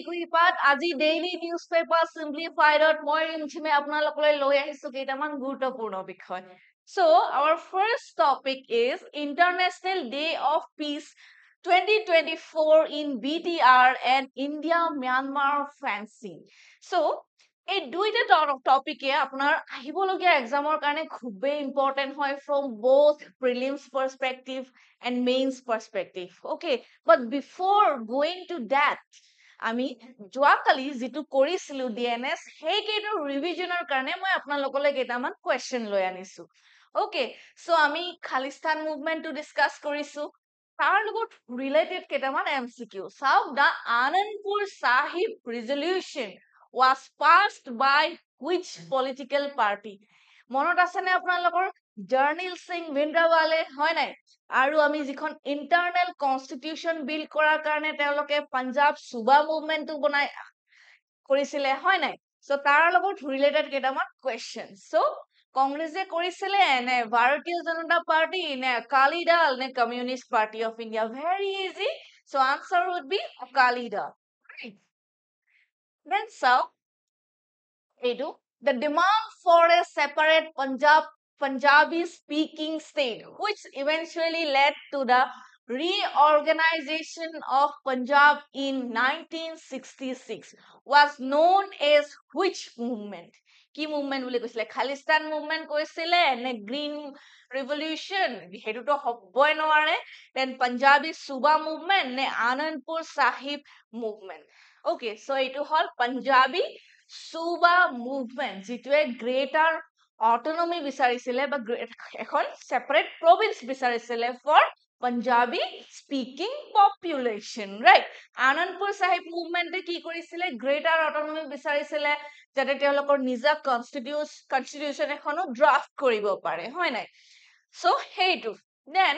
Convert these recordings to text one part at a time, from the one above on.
কুহিপাত আজি daily news paper সিম্পলিফাইডত মই ৰিমঝিমে আপোনালোকলৈ লৈ আহিছো কেইটামান গুৰুত্বপূৰ্ণ বিষয় So our first topic is International Day of Peace 2024 in BTR and India Myanmar fencing So এই দুইটা টপিকে আপোনাৰ আহিবলগীয়া এক্সামৰ কাৰণে খুবেই ইম্পৰ্টেন্ট হয় from both prelims perspective and mains perspective okay but before going to that আমি যোৱাকালি যেটো কৰিছিলো DNS সেই কেইটো ৰিভিজনৰ কাৰণে মই আপোনালোকলৈ কেইটামান কোৱেশ্চন লৈ আনিছো okay so আমি খালিস্তান মুভমেন্ট টো ডিসকাস কৰিছো তাৰ লগত ৰিলেটেড কেইটামান MCQ চাওক the Anandpur Sahib resolution was passed by which political party মনত আছে নে আপোনালোকৰ জাৰ্নিল সিং ভিন্দ্ৰাৱালে হয় নাই আৰু আমি যিখন ইন্টাৰনেল কনস্টিটিউশন বিল কৰাৰ কাৰণে তেওঁলোকে পাঞ্জাব সুবা মুভমেন্টটো বনাই কৰিছিলে হয় নাই সো তাৰ লগত ৰিলেটেড কেইটামান কোৱেশ্চন সো কংগ্ৰেছে কৰিছিলে নে ভাৰতীয় জনতা পাৰ্টি নে আকালি দল নে communist party of India very easy so answer would be Akali দল right then so the demand for a separate Punjabi speaking state which eventually led to the reorganization of Punjab in 1966 was known as which movement কি movement বুলি কৈছিলে Khalistan movement কৈছিলে নে green ৰিভলিউশন হেতুটো হবই নোৱাৰে then Punjabi সুবা movement নে Anandpur Sahib movement okay so এইটো হল পাঞ্জাবী সুবা movement যেটোৱে greater autonomy বিচাৰিছিলে বা এখন সেপাৰেট প্ৰভিন্স বিচাৰিছিলে for Punjabi speaking population right Anandpur Sahib movement কি কৰিছিলে greater autonomy বিচাৰিছিলে যাতে তেওঁলোকৰ নিজা constitution এখনো draft কৰিব পাৰে হয় নাই so হেইটো then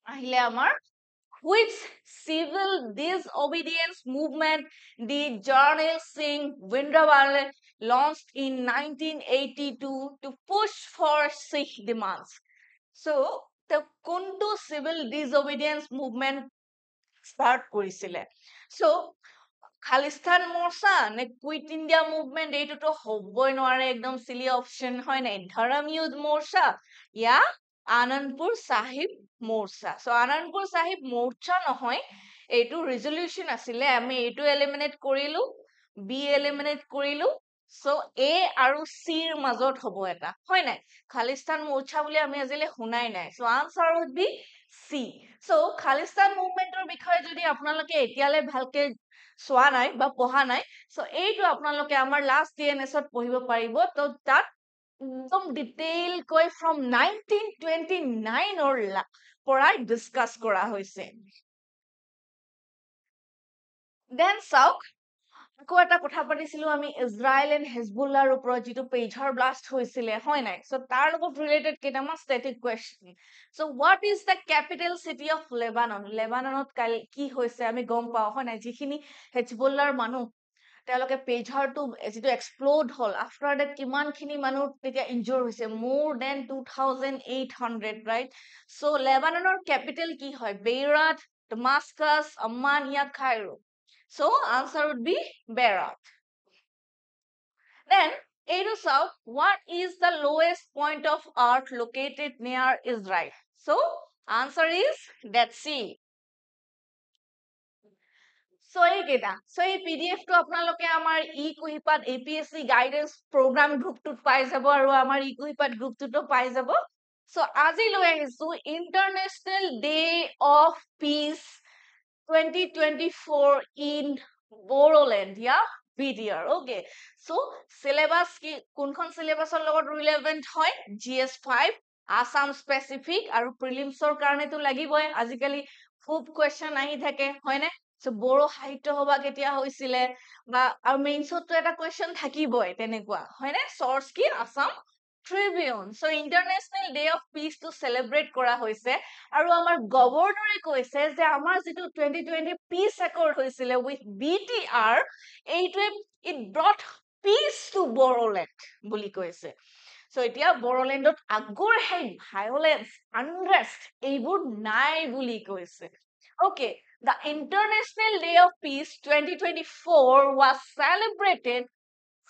আহিলে আমাৰ which civil disobedience movement did Jarnail Singh Bhindranwale launched in 1982 to push for Sikh demands so the কোনটো civil disobedience movement start কৰিছিলে so খালিস্তান মোৰ্চা নে কুইট ইণ্ডিয়া মুভমেন্ট এইটোতো হবই নোৱাৰে একদম সিলি অপশন হয় নাই ধৰম ইউদ মোৰ্চা ইয়া আনন্দপুৰ সাহিব মোৰ্চা সো আনন্দপুৰ সাহিব মোৰ্চা নহয় এইটো ৰিজলিউশন আছিলে আমি এইটো এলিমিনেট কৰিলো বি এলিমিনেট কৰিলো সো এ আৰু সি ৰ মাজত হ'ব এটা হয় নাই খালিস্তান মোৰ্চা বুলি আমি আজিলে শুনাই নাই so answer would be C so Khalistan মুভমেন্টৰ বিষয়ে যদি আপোনালোকে এতিয়ালে ভালকে চোৱা নাই বা পঢ়া নাই সো এইটো আপোনালোকে আমাৰ লাষ্ট ডিএনএছত পঢ়িব পাৰিব তো তাত একদম ডিটেইল কৈ from 1929 or পৰাই ডিসকাস কৰা হৈছে then চাওক আকৌ এটা কথা পাতিছিলো আমি ইজৰাইল এণ্ড হেজবুল্লাহৰ ওপৰত যেটো পেজাৰ ব্লাষ্ট হৈছিলে হয় নাই সো তাৰ লগত ৰিলেটেড কেইটামান static question so what is the capital city of Lebanon লেবাননত কি হৈছে আমি গম পাও হয় নাই যিখিনি হেজবুল্লাহৰ মানুহ তেওঁলোকে পেজাৰটো যেটো এক্সপ্লোড হল আফটাৰ দ্যাট কিমানখিনি মানুহ তেতিয়া ইনজুৰ হৈছে more than 2800 right so লেবাননৰ ক্যাপিটেল কি হয় বেইৰুত Damascus Amman ya Cairo so answer would be Beirut then এইটো চাওক what is the lowest point of earth located near Israel so answer is Dead Sea so এইকেইটা so এই pdf টো আপোনালোকে আমাৰ কুহিপাত APSC গাইডেন্স প্ৰগ্ৰাম গ্ৰুপটোত পাই যাব আৰু আমাৰ কুহিপাত গ্ৰুপটোতো পাই যাব so আজি লৈ আহিছো international day of piece 2024 in Bodoland yeah BDR okay so syllabus কি কোনখন syllabusৰ লগত relevant হয় GS5 Assam specific আৰু prelims-ৰ কাৰণেটো লাগিবই আজিকালি খুব question আহি থাকে হয়নে so বড়ো সাহিত্য সভা কেতিয়া হৈছিলে বা আৰু মেইনছতো এটা কোৱেশ্চন থাকিবই তেনেকুৱা হয়নে source কি Assam Tribune so International Day of Peace to celebrate কৰা হৈছে আৰু আমাৰ গভৰ্ণৰে কৈছে যে আমাৰ যেটো 2020 peace accord হৈছিলে with BTR এইটোৱে it brought peace to Bodoland বুলি কৈছে so এতিয়া বড়োলেণ্ডত আগৰ হেই ভায়োলেন্স আনৰেষ্ট এইবোৰ নাই বুলি কৈছে Okay, the International Day of Peace 2024 was celebrated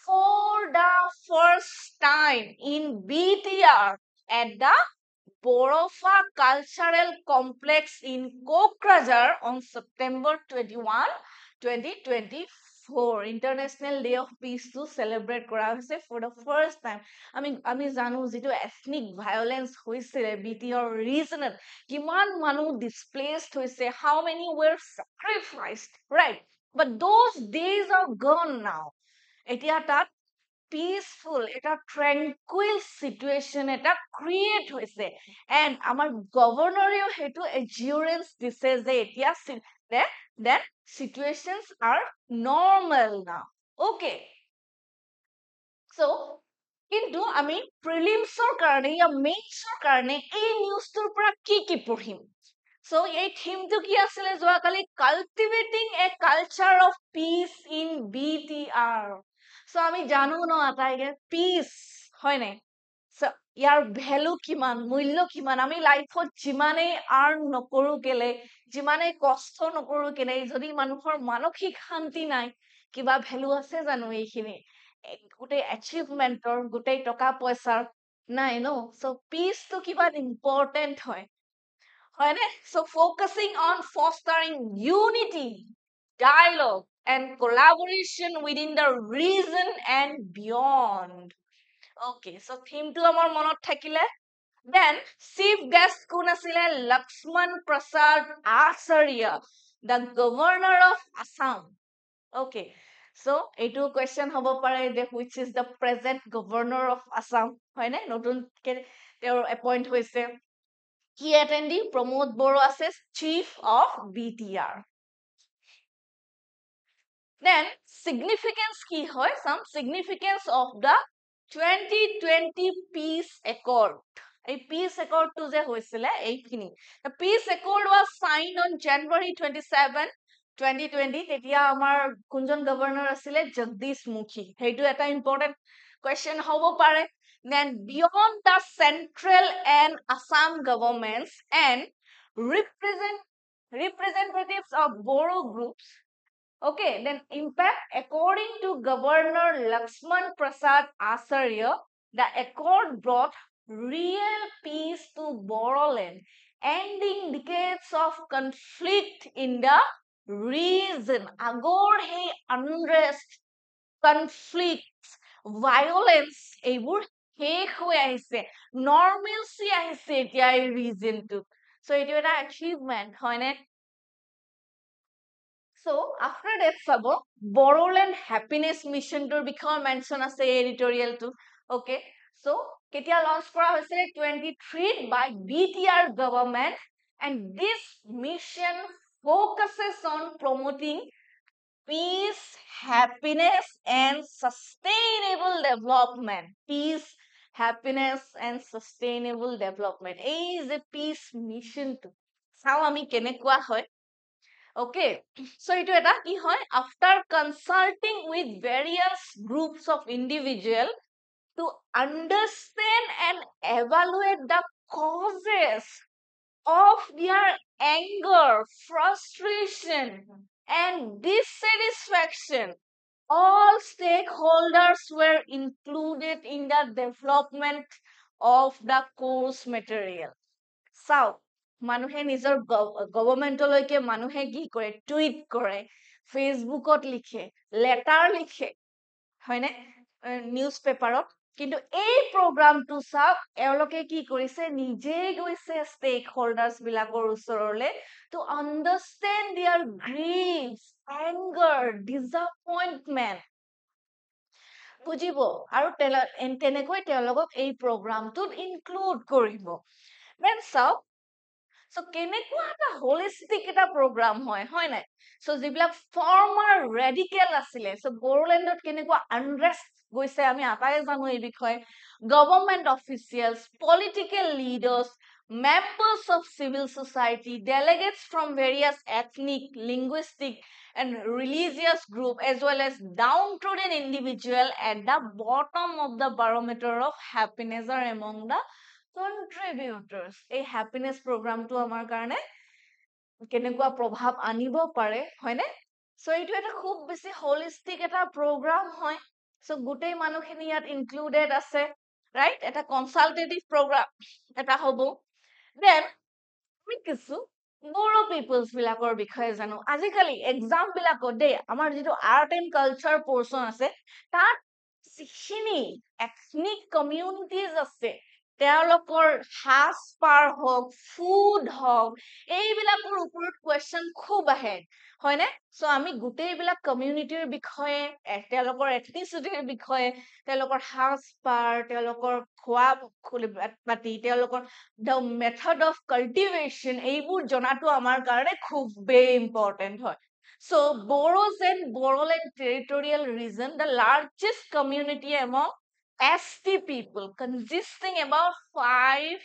for the first time in BTR at the Borofa Cultural Complex in Kokrajhar on September 21, 2024. International Day of Peace to celebrate কৰা হৈছে for the first time. আমি জানো যিটো ethnic violence হৈছিলে BTR regionত কিমান মানুহ displaced হৈছে, how many were sacrificed, right? But those days are gone now. এতিয়া তাত peaceful, এটা tranquil situation এটা create হৈছে, and আমাৰ গভৰ্ণৰেও সেইটো assurance দিছে যে এতিয়া that situations are normal now. Okay, so কিন্তু আমি প্ৰিলিমছৰ কাৰণে या মেইনছৰ কাৰণে এই নিউজটোৰ পৰা কি পঢ়িম? So এই থিমটো কি আছিলে যোৱাকালি? Cultivating a culture of peace in BTR. So আমি জানো ন আটাইকে পিচ হয় নাই? So ইয়াৰ ভ্যালু কিমান, মূল্য কিমান? আমি লাইফত যিমানেই আৰ্ন নকৰো কেলে, যিমানেই কষ্ট নকৰো কেলে, যদি মানুহৰ মানসিক শান্তি নাই, কিবা ভ্যালু আছে জানো এইখিনি? গোটেই এচিভমেন্টৰ, গোটেই টকা পইচাৰ নাই ন? So পিচটো কিবা ইম্পৰ্টেন্ট হয় ne? So focusing on fostering unity, dialogue, and collaboration within the region and beyond. Okay, so theme to amar monot thakile. Then chief guest কোন আছিলে? Lakshman Prasad Acharya, the governor of Assam. Okay, so এইটো question হ'ব পাৰে যে which is the present governor of Assam, হয় নে? নতুনকে তেওঁৰ appoint হৈছে. Key attendee Pramod Boro as chief of BTR. Then significance ki hoy, some significance of the 2020 Peace Accord. A peace accord to je hoisile eikhini. The peace accord was signed on January 27, 2020. Tetia amar kunjon governor asile Jagdish Mukhi. Heitu eta important question hobo pare. Then beyond the central and Assam governments and representatives of Boro groups. Okay, then impact according to Governor Lakshman Prasad Acharya, the accord brought real peace to Bodoland, ending decades of conflict in the region. Agor hey unrest, conflicts, violence, এইবোৰ শেষ হৈ আহিছে, normalcy আহিছে এতিয়া এই regionটোত. So এইটো এটা achievement হয়নে? So after that sabo Bodoland happiness mission tor bikhor mention ase editorial to. Okay, so ketia launch kora hoise 23 by BTR government, and this mission focuses on promoting peace, happiness, and sustainable development. Peace, happiness, and sustainable development. Is a peace mission to. Sao ami kenekwa hoy? Okay, so itu eta ki hoy? After consulting with various groups of individual to understand and evaluate the causes of their anger, frustration, and dissatisfaction, all stakeholders were included in the development of the course material. South. মানুহে নিজৰ গভৰ্ণমেণ্টলৈকে মানুহে কি কৰে? Tweet কৰে, ফেচবুকত লিখে, letter লিখে, হয়নে? নিউজ পেপাৰত। কিন্তু এই প্ৰগ্ৰামটো চাওক, এওঁলোকে কি কৰিছে? নিজেই গৈছে ষ্টেক হোল্ডাৰ্ছ বিলাকৰ ওচৰলে to understand there grief, anger, ডিসএপয়েন্টমেন্ট বুজিব, আৰু তেনেকৈ তেওঁলোকক এই প্ৰগ্ৰামটোত ইনক্লুড কৰিব। দেন চাওক, so কেনেকুৱা এটা holistic এটা program হয় নাই? So যিবিলাক former radical আছিলে, so Bodolandত কেনেকুৱা unrest গৈছে আমি আটাই জানো এই বিষয়ে। Government officials, political leaders, members of civil society, delegates from various ethnic, linguistic, and religious group, as well as downtrodden individual at the bottom of the barometer of happiness are among the contributors. A happiness program to amar karne কেনেকুৱা প্ৰভাৱ আনিব পাৰে হয়নে চ' এইটো এটা খুব বেছি holistic এটা প্ৰগ্ৰাম হয় চ' গোটেই মানুহখিনি ইয়াত ইনক্লুডেড আছে ৰাইট এটা কনচালটেটিভ প্ৰগ্ৰাম এটা হ'ব দেন আমি কিছু বড়ো পিপলছ বিলাকৰ বিষয়ে জানো আজিকালি এক্সাম বিলাকত দেই আমাৰ যিটো আৰ্ট এণ্ড কালচাৰ পৰ্চন আছে তাত যিখিনি এথনিক কমিউনিটিজ আছে তেওঁলোকৰ সাজ পাৰ হওক ফুড হওক এইবিলাকৰ ওপৰত কুৱেশ্যন খুব আহে হয়নে চ' আমি গোটেইবিলাক কমিউনিটিৰ বিষয়ে তেওঁলোকৰ এথনিচিটিৰ বিষয়ে তেওঁলোকৰ সাজ পাৰ তেওঁলোকৰ খোৱা পাতি তেওঁলোকৰ দ্য মেথড অফ কাল্টিভেশ্যন এইবোৰ জনাটো আমাৰ কাৰণে খুবেই ইম্পৰ্টেণ্ট হয় so boros and boroland territorial region the largest community among st people consisting about 5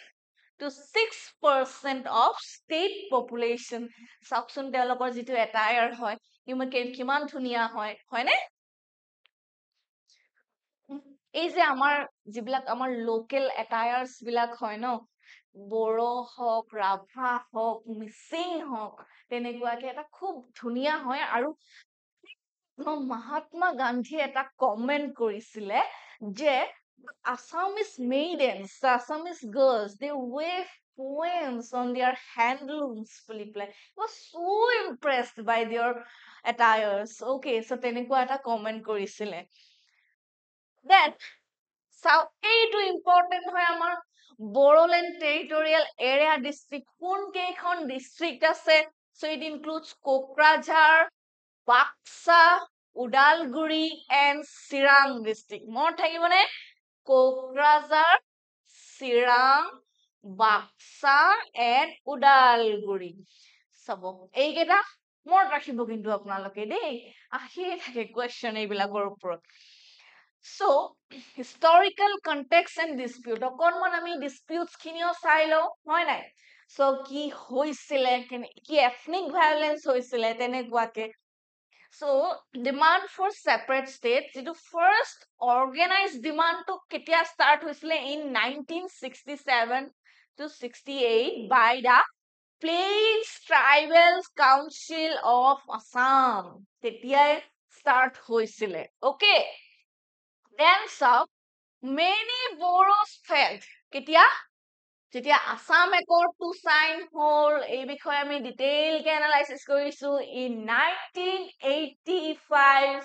to 6% of state population চাওকচোন তেওঁলোকৰ যিটো এটায়াৰ হয় কিমান ধুনীয়া হয়নে এই যে আমাৰ যিবিলাক আমাৰ লোকেল এটায়াৰ্স বিলাক হয় ন বড়ো হওক ৰাভা হওক মিচিং হওক তেনেকুৱাকে এটা খুব ধুনীয়া হয় আৰু মহাত্মা গান্ধীয়ে এটা কমেন্ট কৰিছিলে যে Assamese maidens, the Assamese girls, they wave poems on their handlooms বুলি পেলাই was so impressed by their attires okay so তেনেকুৱা এটা কমেন্ট কৰিছিলে then চাও এইটো ইম্পৰ্টেণ্ট হয় আমাৰ বড়োলেণ্ড টেৰিটৰিয়েল এৰিয়া ডিষ্ট্ৰিক্ট কোন কেইখন ডিষ্ট্ৰিক্ট আছে so it includes Kokrajhar Baksa Udalguri and Chirang district মনত থাকিবনে কোকৰাঝাৰ চিৰাং বাক্সা and ওদালগুৰি চাব এইকেইটা মনত ৰাখিব কিন্তু আপোনালোকে দেই আহিয়ে থাকে কুৱেশ্যন এইবিলাকৰ ওপৰত so historical context and dispute অকণমান আমি disputes খিনিও চাই লওঁ হয় নাই so কি হৈছিলে কি ethnic violence হৈছিলে তেনেকুৱাকে so demand for separate state যিটো first organized demand to কেতিয়া start হৈছিলে in 1967 to 68 by the Plains Tribal Council of Assam তেতিয়াই start হৈছিলে okay then চাওক many boros felt কেতিয়া যেতিয়া আসাম একৰ্ডটো সাইন হল এই বিষয়ে আমি ডিটেইলকে এনালাইসিস কৰিছো in 1985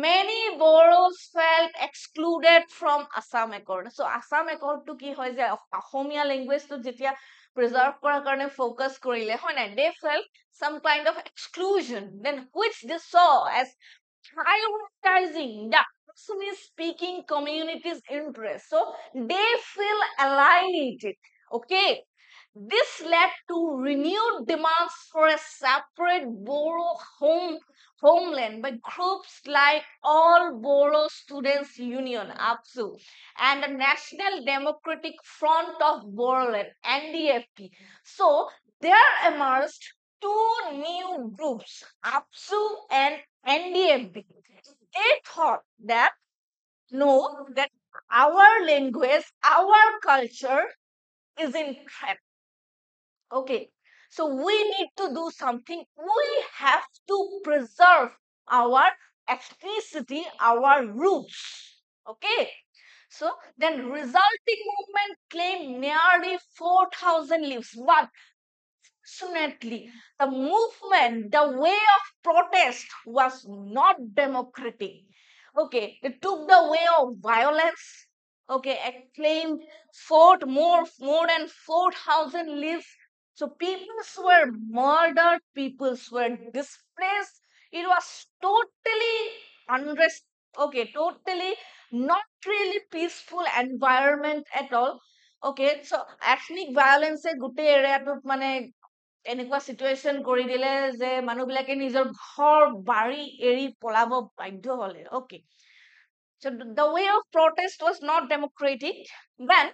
many boros felt excluded from assam accord so assam accord to কি হয় যে অসমীয়া ল্যাঙ্গুৱেজটো যেতিয়া প্ৰিজাৰ্ভ কৰাৰ কাৰণে ফোকাস কৰিলে হয় না they felt some kind of exclusion then which they saw as prioritizing the Assamese speaking community's interest so they feel alienated okay this led to renewed demands for a separate Boro homeland by groups like All Boro Students Union APSU and the National Democratic Front of Boroland NDFP so there emerged two new groups APSU and NDFP they thought that no that our language our culture is in threat okay so we need to do something we have to preserve our ethnicity our roots okay so then resulting movement claimed nearly 4,000 lives but unfortunately the movement the way of protest was not democratic okay they took the way of violence okay acclaimed fought more than 4,000 lives so peoples were murdered peoples were displaced it was totally unrest okay totally not really peaceful environment at all okay so ethnic violence গোটেই এৰিয়াটোত মানে এনেকুৱা situation কৰি দিলে যে মানুহবিলাকে নিজৰ ঘৰ বাৰী এৰি পলাব বাধ্য হলে okay so the way of protest was not democratic then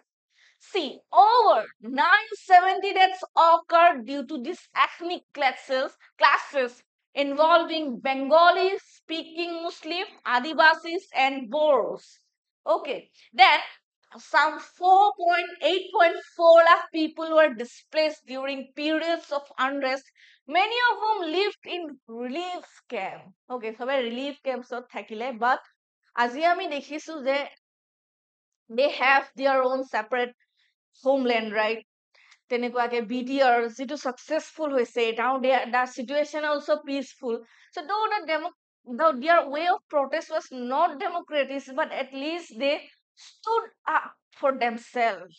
see over 970 deaths occurred due to these ethnic classes involving Bengali speaking Muslim Adivasis and Boros okay then some 8.4 lakh people were displaced during periods of unrest. Many of whom lived in relief camp. Okay, so relief camps thakile, but আজি আমি দেখিছো যে they have their own separate homeland, right? তেনেকুৱাকে BTR যিটো successful হৈছে, now the situation also peaceful. So though their way of protest was not democratic, but at least they stood up for themselves,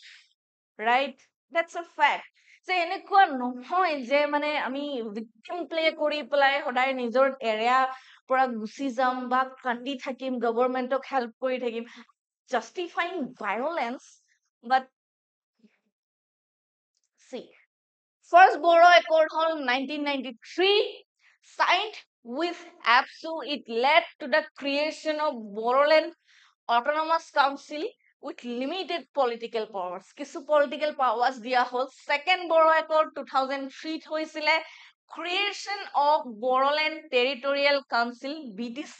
right? That's a fact. যে এনেকুৱা নহয় যে মানে আমি victim play কৰি পেলাই সদায় নিজৰ এৰিয়া পৰা গুচি যাম বা কান্দি থাকিম, গভৰ্ণমেণ্টক হেল্প কৰি থাকিম, justifying violence. But see, first Borough Accord hall 1993, signed with APSU, it led to the creation of Boroland Autonomous Council with limited political powers. Kisu political powers dia hol. Second Borough Accord 2003 hoisile, creation of Boroland Territorial Council BTC,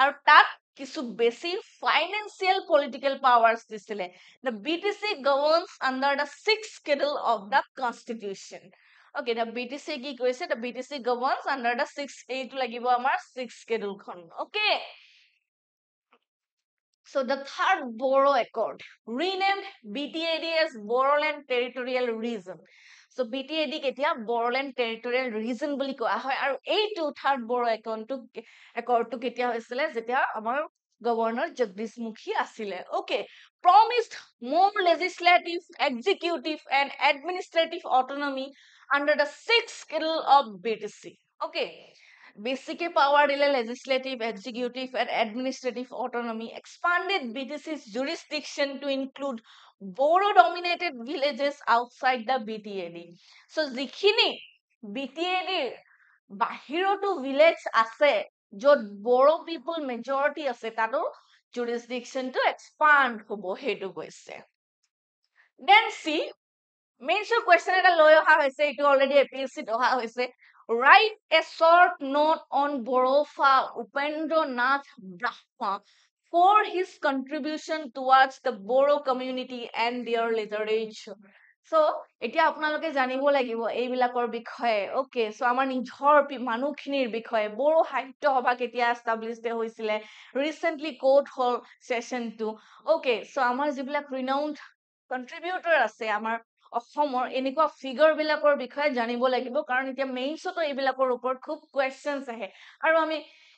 আৰু তাত কিছু বেছি financial political powers দিছিলে. The BTC governs under the sixth schedule of the Constitution. Okay, the BTC কি কৈছে? The BTC governs under the sixth, এইটো লাগিব আমাৰ sixth schedule খন. Okay. So the third Borough Accord, renamed BTAD as Boroland Territorial Region. So BTAD কেতিয়া Boroland Territorial Region বুলি কোৱা হয়, আৰু এইটো third Borough Accord কেতিয়া হৈছিলে যেতিয়া আমাৰ Governor Jagdish Mukhi asile. Okay, promised more legislative, executive and administrative autonomy under the sixth schedule of BTC. Okay, basic power dile legislative, executive and administrative autonomy, expanded BTC's jurisdiction to include Boro dominated villages outside the BTAD. So jikhini BTAD bahiroto village ase jot Boro people majority ase tado jurisdiction to expand hobo hetu koise. Then see, main question eta loi oha hoise, etu already APSC oha hoise. Write a short note on Borofa Upendra Nath Brahma for his contribution towards the Boro community and their literature. So, এতিয়া আপোনালোকে জানিব লাগিব এইবিলাকৰ বিষয়ে. Okay, so আমাৰ নিজৰ মানুহখিনিৰ বিষয়ে বড়ো সাহিত্য সভা কেতিয়া established হৈছিলে, recently ক'ত হ'ল session 2. Okay, so আমাৰ যিবিলাক renowned contributor আছে আমাৰ অসমৰ, এনেকুৱা ফিগাৰ বিলাকৰ বিষয়ে জানিব লাগিব, কাৰণ এতিয়া মেইনছতো এইবিলাকৰ ওপৰত খুব কুৱেশ্যনছ আহে, আৰু আমি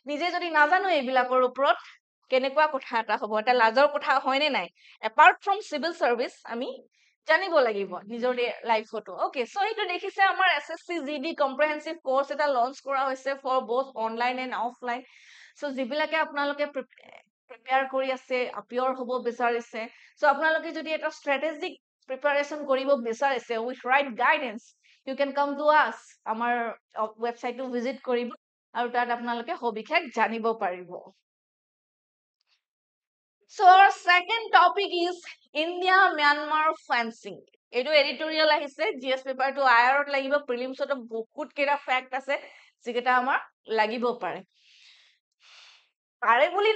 নিজে যদি নাজানো এইবিলাকৰ ওপৰত কেনেকুৱা কথা এটা হ'ব, এটা লাজৰ কথা হয়নে নাই? এপাৰ্ট ফ্ৰম চিভিল চাৰ্ভিচ আমি জানিব লাগিব নিজৰ লাইফতো. অ'কে, চ' এইটো দেখিছে আমাৰ SSC GD কম্প্ৰিহেনচিভ কোৰ্চ এটা লঞ্চ কৰা হৈছে for both online and offline. So' যিবিলাকে আপোনালোকে প্ৰিপেয়াৰ কৰি আছে, আপিয়ৰ হ'ব বিচাৰিছে, চ' আপোনালোকে যদি এটা ষ্ট্ৰেটেজিক preparation কৰিব বিচাৰিছে with right guidance, you can come to us. আমাৰ website to visit কৰিব, আৰু তাত আপোনালোকে সবিশেষ জানিব পাৰিব. So our second topic is India Myanmar fencing. এইটো editorial আহিছে, GS paper to IR ত লাগিব, prelims ত বহুত কেইটা fact আছে যিকেইটা আমাৰ লাগিব পাৰে বুলি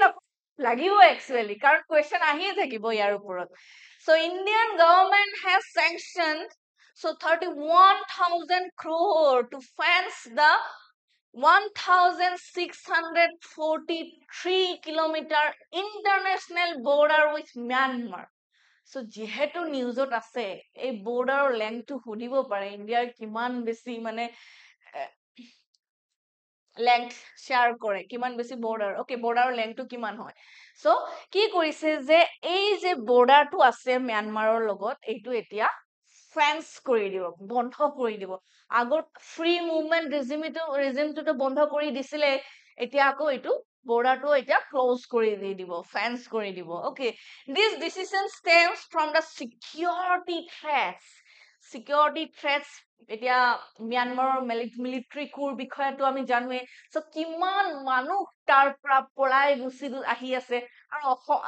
লাগিব actually, কাৰণ question আহিয়ে থাকিব ইয়াৰ ওপৰত. So Indian government has sanctioned 31,000 crore to fence the 1,643 kilometer international border with Myanmar. So যিহেতু নিউজত আছে এই বৰ্ডাৰৰ লেংথটো সুধিব পাৰে, ইণ্ডিয়াৰ কিমান বেছি মানে লেংথ শ্বেয়াৰ কৰে, কিমান বেছি বৰ্ডাৰ, অ'কে বৰ্ডাৰৰ লেংথটো কিমান হয়. চ' কি কৰিছে যে এই যে বৰ্ডাৰটো আছে ম্যানমাৰৰ লগত, এইটো এতিয়া ফেন্স কৰি দিব, বন্ধ কৰি দিব. আগত ফ্ৰী মুভমেণ্ট ৰেজিমটোতো বন্ধ কৰি দিছিলে, এতিয়া আকৌ এইটো বৰ্ডাৰটো এতিয়া ক্লোজ কৰি দি দিব, ফেন্স কৰি দিব. Okay, this decision stems from the security threats. এতিয়া ম্যানমাৰৰ মিলিটাৰী কুৰ বিষয়েতো আমি জানোৱে. চ' কিমান মানুহ তাৰ পৰা পলাই গুচি আহি আছে, আৰু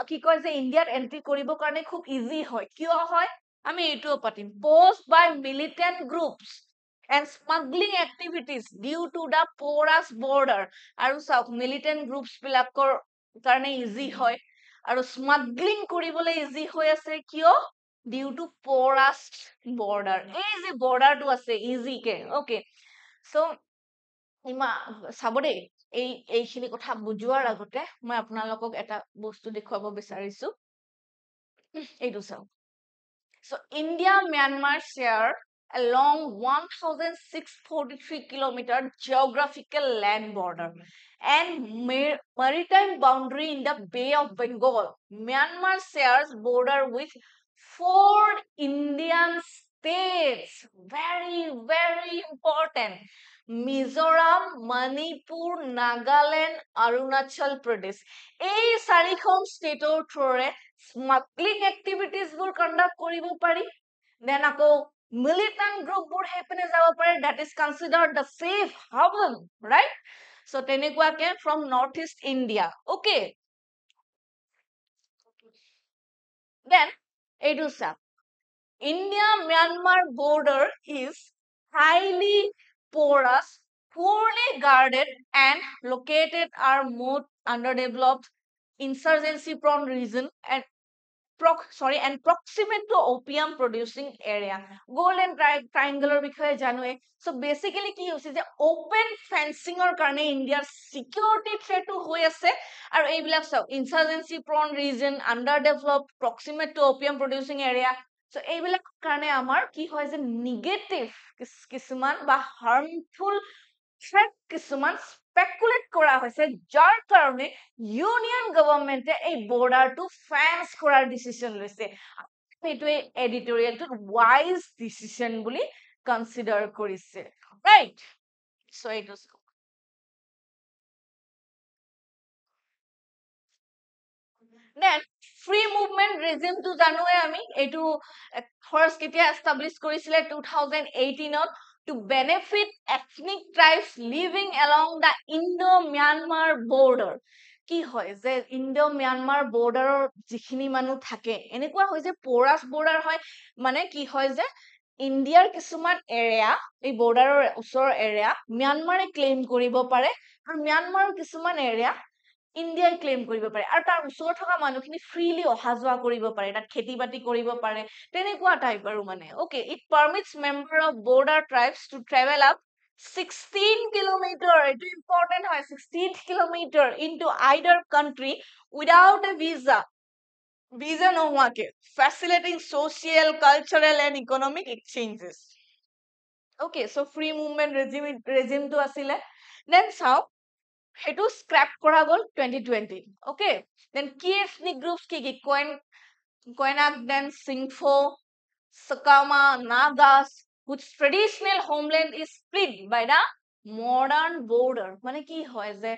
কি কয় যে ইণ্ডিয়াত এন্ট্ৰি কৰিবৰ কাৰণে খুব ইজি হয়. কিয় হয় আমি এইটোও পাতিম. Posed by militant groups and smuggling activities due to the porous border. আৰু চাওক মিলিটেণ্ট গ্ৰুপছ বিলাকৰ কাৰণে ইজি হয়, আৰু স্মাগলিং কৰিবলৈ ইজি হৈ আছে কিয় ডিউ টু পৰাষ্ট বৰ্ডাৰ এই যে বৰ্ডাৰটো আছে ইজিকে অকে চ' চাব দেই এইখিনি কথা বুজোৱাৰ আগতে মই আপোনালোকক এটা বস্তু দেখুৱাব বিচাৰিছো এইটো চাওক so India Myanmar share a long 1643 kilometer geographical land border and maritime boundary in the Bay of Bengal. Myanmar shares border with 4 Indian states. Very, very important. Mizoram, Manipur, Nagaland, Arunachal Pradesh. এই চাৰিখন ষ্টেটৰ থ্ৰুৰে smuggling activities বোৰ conduct কৰিব পাৰি then আকৌ militant group বোৰ সেইপিনে যাব পাৰে that is considered the safe haven right so তেনেকুৱাকে from north east India okay then এইটো চাওক India Myanmar border is highly porous poorly guarded and located are more underdeveloped insurgency prone region and and proximate to opium producing area golden triangular বিষয়ে জানোৱে so basically কি হৈছে যে open fencing ৰ কাৰণে ইণ্ডিয়াৰ security threat হৈ আছে আৰু এইবিলাক সব insurgency prone region underdeveloped proximate to opium producing area so এইবিলাক কাৰণে আমাৰ কি হয় যে negative কিছুমান বা harmful threat কিছুমান স্পেকুলেট কৰা হৈছে যাৰ কাৰণে ইউনিয়ন গভৰ্ণমেণ্টে এই বৰ্ডাৰটো ফেন্স কৰাৰ ডিসিশন লৈছে এইটোৱে এডিটৰিয়েলটো ওয়াইজ ডিসিশন বুলি কনসিডাৰ কৰিছে ৰাইট সো এইটো দেন ফ্ৰী মুভমেন্ট ৰেজিমটো জানোৱে আমি এইটো ফাৰ্স্ট কেতিয়া এস্টাব্লিশ কৰিছিলে 2018 ত to benefit ethnic tribes living along the Indo-Myanmar border কি হয় যে ইণ্ডো-ম্যানমাৰ বৰ্ডাৰৰ যিখিনি মানুহ থাকে এনেকুৱা হয় যে পৰাস বৰ্ডাৰ হয় মানে কি হয় যে ইণ্ডিয়াৰ কিছুমান এৰিয়া এই বৰ্ডাৰৰ ওচৰৰ এৰিয়া ম্যানমাৰে ক্লেইম কৰিব পাৰে আৰু ম্যানমাৰৰ কিছুমান এৰিয়া ইণ্ডিয়াই ক্লেইম কৰিব পাৰে আৰু তাৰ ওচৰত থকা মানুহখিনি ফ্ৰীলি অহা যোৱা কৰিব পাৰে তাত খেতি বাতি কৰিব পাৰে তেনেকুৱা টাইপ আৰু মানে okay it permits member of border tribes to travel up 16 kilometer it is important হয় 16 kilometer into either country without a visa নোহোৱাকে facilitating social cultural and economic exchanges okay so free movement regime to asile then চাও সেইটো scrap করা গল 2020 okay then key ethnic groups কি Koenak then Singpho Sakama Nagas whose traditional homeland is split by the modern border মানে কি হয় যে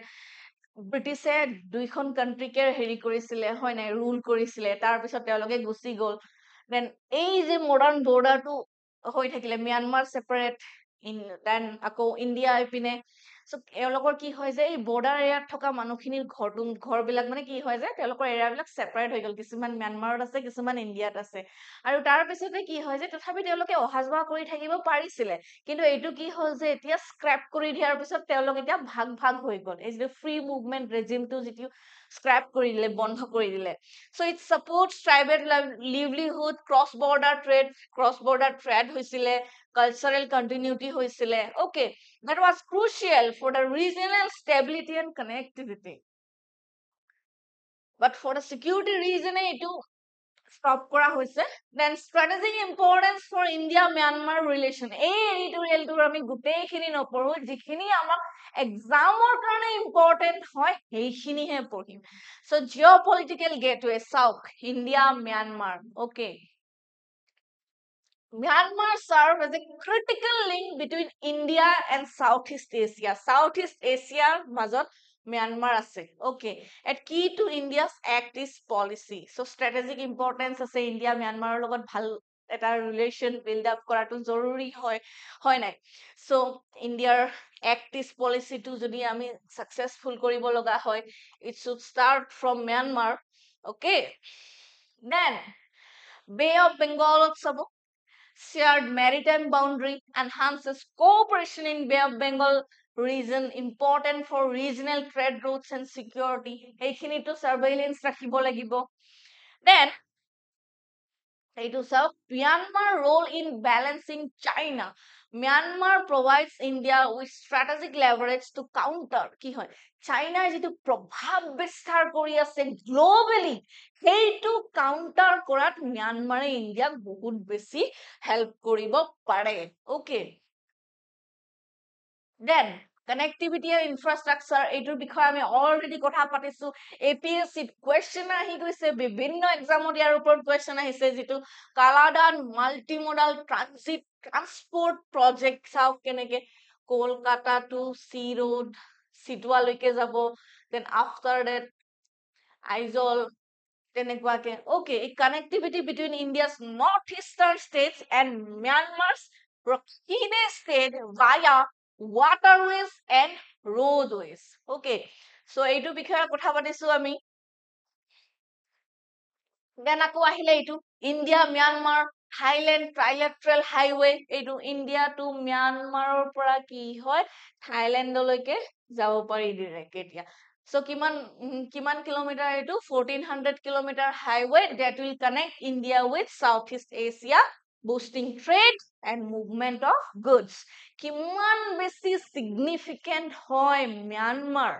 ব্ৰিটিছে দুইখন কান্ট্ৰিকে হেৰি কৰিছিলে হয় নাই ৰুল কৰিছিলে তাৰ পিছত তেওঁলোকে গুচি গল দেন এই যে মডাৰ্ণ বৰ্ডাৰটো হৈ থাকিলে ম্যানমাৰ সেপাৰেট দেন আকৌ ইণ্ডিয়া এইপিনে সো এওঁলোকৰ কি হয় যে এই বৰ্ডাৰ এৰিয়াত থকা মানুহখিনিৰ ঘৰবিলাক মানে কি হয় যে তেওঁলোকৰ এৰিয়াবিলাক সেপাৰেট হৈ গল কিছুমান ম্যানমাৰত আছে কিছুমান ইণ্ডিয়াত আছে আৰু তাৰ পিছতে কি হয় যে তথাপি তেওঁলোকে অহা যোৱা কৰি থাকিব পাৰিছিলে কিন্তু এইটো কি হ'ল যে এতিয়া স্ক্ৰ্যাপ কৰি দিয়াৰ পিছত তেওঁলোক এতিয়া ভাগ ভাগ হৈ গল এই যে ফ্ৰী মুভমেন্ট ৰেজিমটো যিটো স্ক্ৰ্যাপ কৰি দিলে বন্ধ কৰি দিলে so it supports tribal livelihood cross border trade হৈছিলে cultural continuity হৈছিলে okay that was crucial for the regional stability and connectivity but for the security reason এইটো stop কৰা হৈছে then strategic importance for India Myanmar relation এই এডিটৰিয়েলটো আমি গোটেইখিনি নপঢ়ো যিখিনি আমাক এক্সামৰ কাৰণে ইম্পৰ্টেন্ট হয় সেইখিনিহে পঢ়িম so geopolitical gateway south India Myanmar okay Myanmar serve as a critical link between India and Southeast Asia. Southeast Asia মাজত Myanmar আছে. Okay. And key to India's Act East policy. So strategic importance আছে India Myanmar লগত ভাল এটা relation build up কৰাটো জৰুৰী হয় নাই. So Indiaৰ Act East policy টো যদি আমি successful কৰিব লগা হয়, it should start from Myanmar. Okay. Then Bay of Bengal চাব shared maritime boundary enhances cooperation in Bay of Bengal region important for regional trade routes and security এইখিনিতো surveillance ৰাখিব লাগিব then এইটো চাওক Myanmar role in balancing China Myanmar provides India with strategic leverage to counter কি হয় চাইনাৰ যেটো প্ৰভাৱ বিস্তাৰ কৰি আছে গ্লোবালি সেইটো কাউন্টাৰ কৰাত Myanmar ইন্ডিয়াক বহুত বেছি হেল্প কৰিব পাৰে okay then connectivity and infrastructure এইটোৰ বিষয়ে আমি অলৰেডি কথা পাতিছো APSC question আহি গৈছে বিভিন্ন এক্সামত ইয়াৰ ওপৰত question আহিছে যেটো Kaladan multimodal transit transport project চাওক কেনেকে কলকাতা টু সি ৰোড সিটুৱালৈকে যাব then after that আইজল তেনেকুৱাকে okay a connectivity between India's northeastern states and Myanmar's Rakhine state via waterways and roadways okay so এইটো বিষয়ে কথা পাতিছো আমি then আকৌ আহিলে এইটো India Myanmar Thailand trilateral highway এইটো India to Myanmar পৰা কি হয় Thailand লৈকে যাব পাৰি direct এতিয়া so কিমান কিলোমিটাৰ এইটো 1400 kilometre highway that will connect India with Southeast Asia boosting trade and movement of goods কিমান বেছি significant হয় Myanmar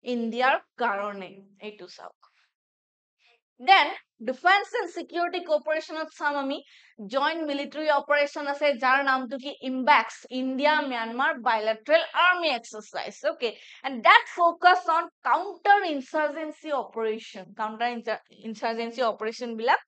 Indiaৰ কাৰণে এইটো চাওক then defense and security cooperation at samami joint military operation ase jar naam to ki imbax India Myanmar bilateral army exercise okay and that focus on counter insurgency operation bilak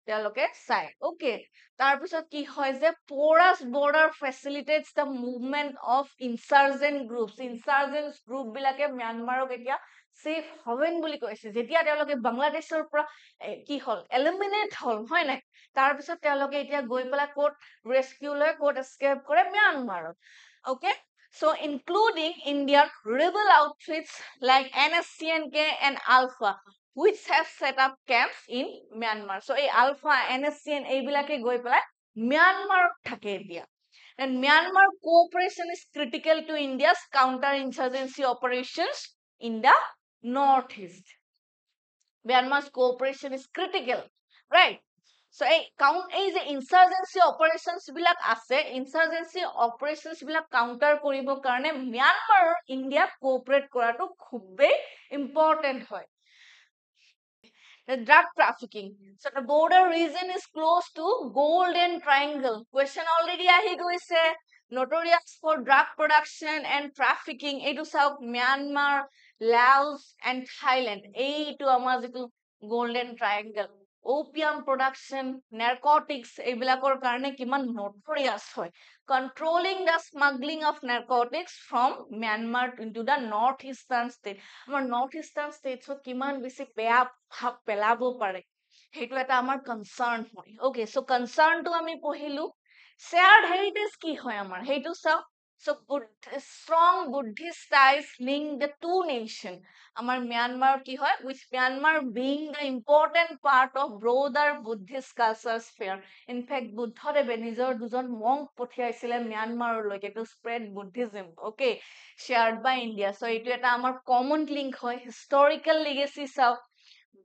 তেওঁলোকে চাই okay তাৰপিছত কি হয় যে porous border facilitates the movement of insurgent group বিলাকে Myanmarক এতিয়া safe haven বুলি কৈছে যেতিয়া তেওঁলোকে বাংলাদেশৰ পৰা কি হল eliminate হল হয় নাই তাৰপিছত তেওঁলোকে এতিয়া গৈ পেলা কোট rescue লৈ কোট escape কৰে Myanmarত okay so including Indian rebel outfits like NSCNK and Alpha which have set up camps in Myanmar. So, a Alpha, NSCN, এইবিলাকে গৈ পেলাই Myanmar থাকে এতিয়া and Myanmar cooperation is critical to India's counter-insurgency operations in the northeast. Myanmar's cooperation is critical, right? So, এই যে insurgency operations বিলাক আছে insurgency operations বিলাক counter কৰিবৰ কাৰণে Myanmar India cooperate কৰাটো খুবেই important হয় the drug trafficking. So the border region is close to Golden Triangle. Question already ahi goise. Notorious for drug production and trafficking. Etu South Myanmar, Laos, and Thailand. Etu amar jitu Golden Triangle. Opium production, narcotics, এইবিলাকৰ কাৰণে কিমান notorious হয় controlling the smuggling of narcotics from Myanmar into the northeastern state আমাৰ northeastern states কিমান বেছি বেয়া ভাব পেলাব পাৰে সেইটো এটা আমাৰ concern হয় okay so concern টো আমি পঢ়িলো shared heritage কি হয় আমাৰ সেইটো চাও so strong Buddhist ties link the two nations amar Myanmar ki hoy with Myanmar being the important part of broader Buddhist culture sphere in fact Buddha deve nijor dujon monk pothiaisile Myanmar loike to spread Buddhism okay shared by India so etu eta amar common link hoy historical legacy sao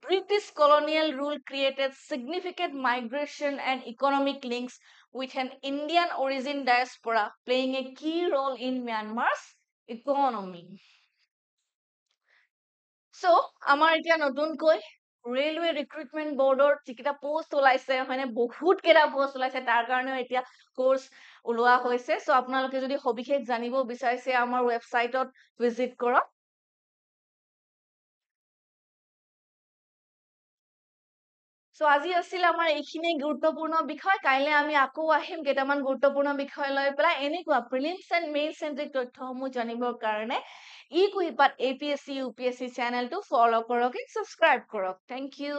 British colonial rule created significant migration and economic links with an Indian origin diaspora playing a key role in Myanmar's economy. So, আমাৰ এতিয়া নতুনকৈ railway recruitment বৰ্ডৰ যিকেইটা post ওলাইছে হয়নে বহুত কেইটা post ওলাইছে তাৰ কাৰণেও এতিয়া কোৰ্স ওলোৱা হৈছে সো আপোনালোকে যদি সবিশেষ জানিব বিচাৰিছে আমাৰ ৱেবসাইটত ভিজিট কৰক So আজি আছিল আমাৰ এইখিনি গুৰুত্বপূৰ্ণ বিষয় কাইলে আমি আকৌ আহিম কেইটামান গুৰুত্বপূৰ্ণ বিষয় লৈ পেলাই এনেকুৱা প্ৰিলিমছ এণ্ড মেইন চেন্ট্ৰিক তথ্যসমূহ জানিবৰ কাৰণে ই কুইপাত APSC UPSC চেনেলটো ফলো কৰক এণ্ড সাবস্ক্ৰাইব কৰক থ্যাংক ইউ